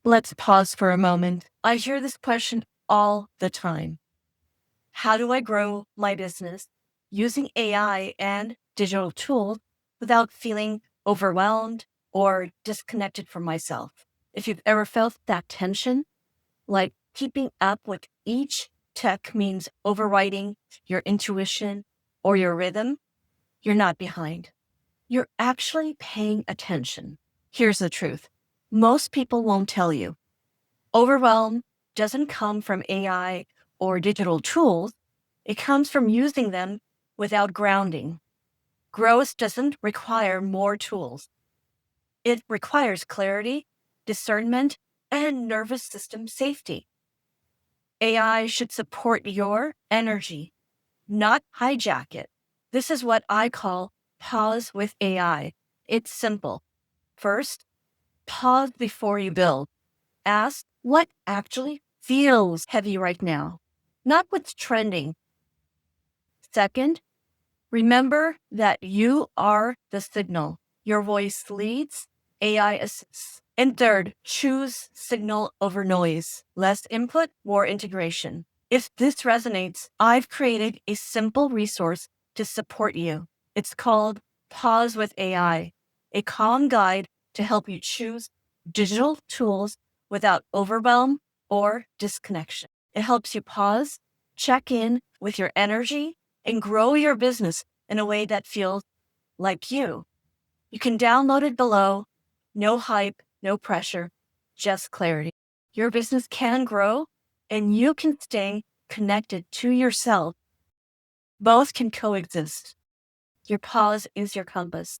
Let's pause for a moment. I hear this question all the time. How do I grow my business using AI and digital tools without feeling overwhelmed or disconnected from myself? If you've ever felt that tension, like keeping up with each tech means overriding your intuition or your rhythm, you're not behind. You're actually paying attention. Here's the truth. Most people won't tell you. Overwhelm doesn't come from AI or digital tools. It comes from using them without grounding. Growth doesn't require more tools. It requires clarity, discernment, and nervous system safety. AI should support your energy, not hijack it. This is what I call pause with AI. It's simple. First, pause before you build. Ask what actually feels heavy right now, not what's trending. Second, remember that you are the signal. Your voice leads, AI assists. And third, choose signal over noise. Less input, more integration. If this resonates, I've created a simple resource to support you. It's called Pause with AI, a calm guide to help you choose digital tools without overwhelm or disconnection. It helps you pause, check in with your energy, and grow your business in a way that feels like you. You can download it below. No hype, no pressure, just clarity. Your business can grow and you can stay connected to yourself. Both can coexist. Your pause is your compass.